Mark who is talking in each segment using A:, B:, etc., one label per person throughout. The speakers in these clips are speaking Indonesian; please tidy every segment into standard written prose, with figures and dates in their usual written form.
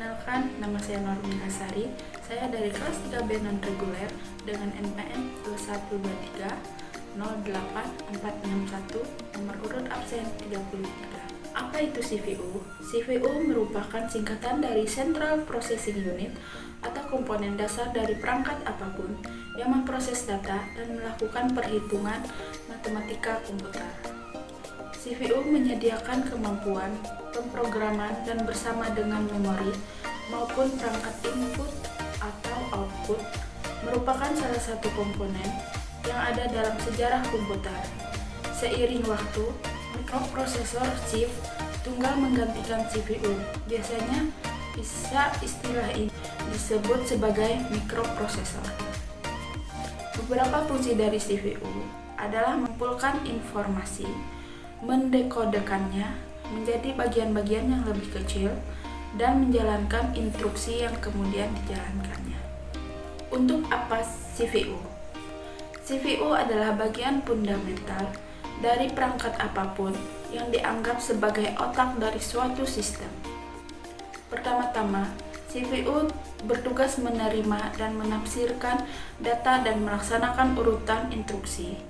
A: Perkenalkan, nama saya Normin Asari. Saya dari kelas 3B non-reguler dengan NPM 213084461, nomor urut absen 33. Apa itu CPU? CPU merupakan singkatan dari Central Processing Unit atau komponen dasar dari perangkat apapun yang memproses data dan melakukan perhitungan matematika komputer. CPU menyediakan kemampuan pemrograman dan bersama dengan memori maupun perangkat input atau output merupakan salah satu komponen yang ada dalam sejarah komputer. Seiring waktu, mikroprosesor chip tunggal menggantikan CPU. Biasanya istilah ini disebut sebagai mikroprosesor. Beberapa fungsi dari CPU adalah mengumpulkan informasi, mendekodekannya menjadi bagian-bagian yang lebih kecil, dan menjalankan instruksi yang kemudian dijalankannya. Untuk apa CPU? CPU adalah bagian fundamental dari perangkat apapun yang dianggap sebagai otak dari suatu sistem. Pertama-tama, CPU bertugas menerima dan menafsirkan data dan melaksanakan urutan instruksi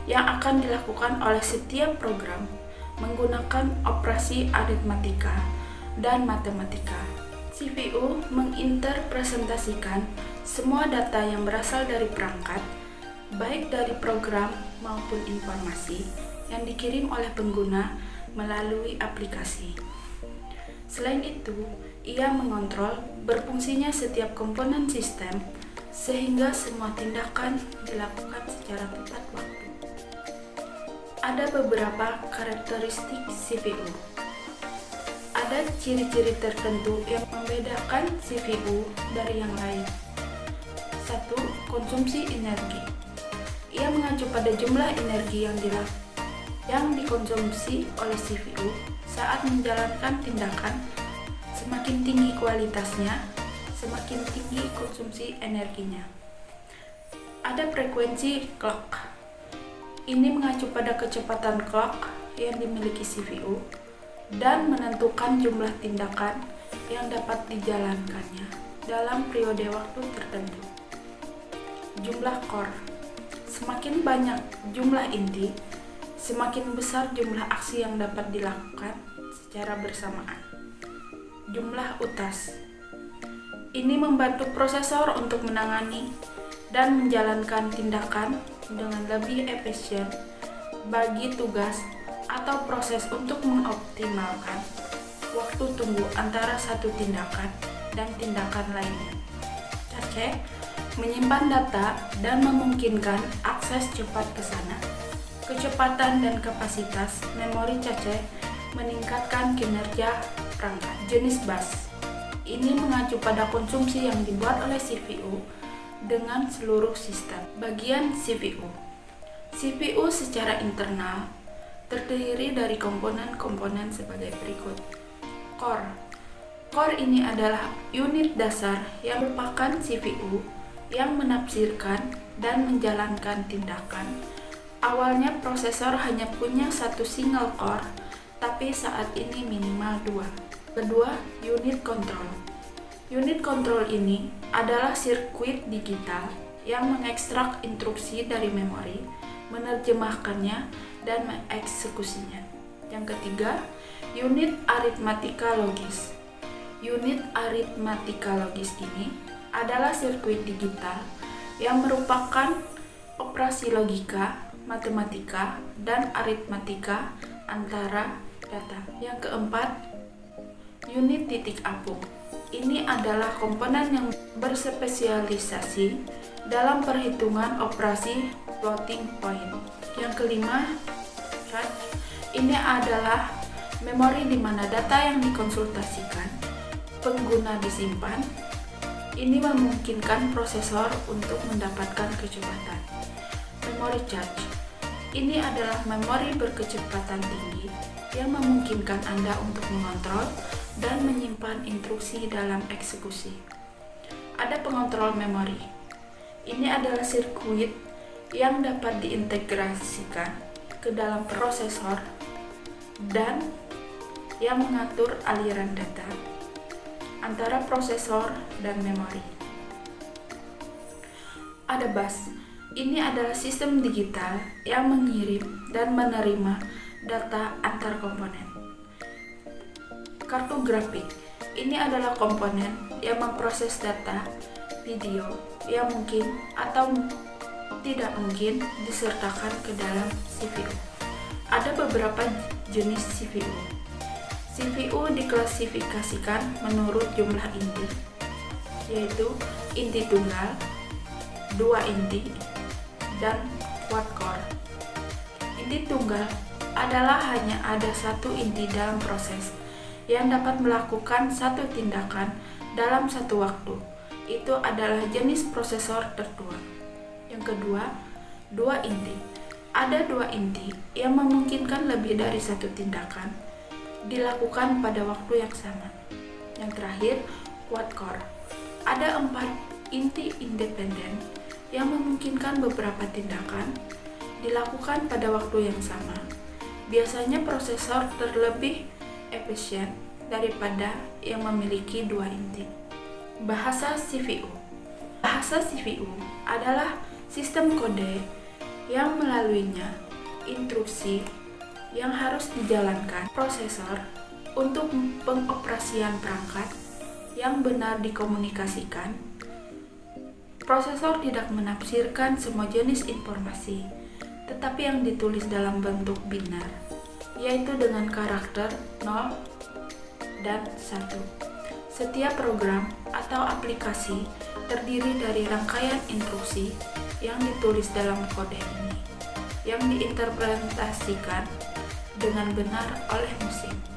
A: yang akan dilakukan oleh setiap program menggunakan operasi aritmatika dan matematika. CPU menginterpresentasikan semua data yang berasal dari perangkat, baik dari program maupun informasi yang dikirim oleh pengguna melalui aplikasi. Selain itu, ia mengontrol berfungsinya setiap komponen sistem sehingga semua tindakan dilakukan secara tepat waktu. Ada beberapa karakteristik CPU. Ada ciri-ciri tertentu yang membedakan CPU dari yang lain. 1. Konsumsi energi. Ia mengacu pada jumlah energi yang dikonsumsi oleh CPU saat menjalankan tindakan. Semakin tinggi kualitasnya, semakin tinggi konsumsi energinya. Ada frekuensi clock. Ini mengacu pada kecepatan clock yang dimiliki CPU dan menentukan jumlah tindakan yang dapat dijalankannya dalam periode waktu tertentu. Jumlah core. Semakin banyak jumlah inti, semakin besar jumlah aksi yang dapat dilakukan secara bersamaan. Jumlah utas. Ini membantu prosesor untuk menangani dan menjalankan tindakan dengan lebih efisien bagi tugas atau proses untuk mengoptimalkan waktu tunggu antara satu tindakan dan tindakan lainnya. Cache menyimpan data dan memungkinkan akses cepat ke sana. Kecepatan dan kapasitas memori cache meningkatkan kinerja perangkat. Jenis bus. Ini mengacu pada konsumsi yang dibuat oleh CPU dengan seluruh sistem. Bagian CPU. CPU secara internal terdiri dari komponen-komponen sebagai berikut. Core. Core ini adalah unit dasar yang merupakan CPU yang menafsirkan dan menjalankan tindakan. Awalnya prosesor hanya punya satu single core, tapi saat ini minimal 2. Kedua, unit control. Unit control ini adalah sirkuit digital yang mengekstrak instruksi dari memori, menerjemahkannya, dan mengeksekusinya. Yang ketiga, unit aritmatika logis. Unit aritmatika logis ini adalah sirkuit digital yang merupakan operasi logika, matematika, dan aritmatika antara data. Yang keempat, unit titik apung. Ini adalah komponen yang berspesialisasi dalam perhitungan operasi floating point. Yang kelima, cache. Ini adalah memori di mana data yang dikonsultasikan pengguna disimpan. Ini memungkinkan prosesor untuk mendapatkan kecepatan. Memori cache. Ini adalah memori berkecepatan tinggi yang memungkinkan Anda untuk mengontrol dan menyimpan instruksi dalam eksekusi. Ada pengontrol memori. Ini adalah sirkuit yang dapat diintegrasikan ke dalam prosesor dan yang mengatur aliran data. antara prosesor dan memori. Ada bus. Ini adalah sistem digital yang mengirim dan menerima data antar komponen. Kartu grafik. Ini adalah komponen yang memproses data video yang mungkin atau tidak mungkin disertakan ke dalam CPU. Ada beberapa jenis CPU. CPU diklasifikasikan menurut jumlah inti, yaitu inti tunggal, 2 inti, dan quad core. Inti tunggal adalah hanya ada satu inti dalam proses yang dapat melakukan satu tindakan dalam satu waktu. Itu adalah jenis prosesor tertua. Yang kedua, 2 inti. Ada 2 inti yang memungkinkan lebih dari satu tindakan dilakukan pada waktu yang sama. Yang terakhir, quad core. Ada 4 inti independen yang memungkinkan beberapa tindakan dilakukan pada waktu yang sama. Biasanya prosesor terlebih efisien daripada yang memiliki 2 inti. Bahasa CPU. Bahasa CPU adalah sistem kode yang melaluinya instruksi yang harus dijalankan prosesor untuk pengoperasian perangkat yang benar dikomunikasikan. Prosesor tidak menafsirkan semua jenis informasi, tetapi yang ditulis dalam bentuk binar, yaitu dengan karakter 0 dan 1. Setiap program atau aplikasi terdiri dari rangkaian instruksi yang ditulis dalam kode ini, yang diinterpretasikan dengan benar oleh mesin.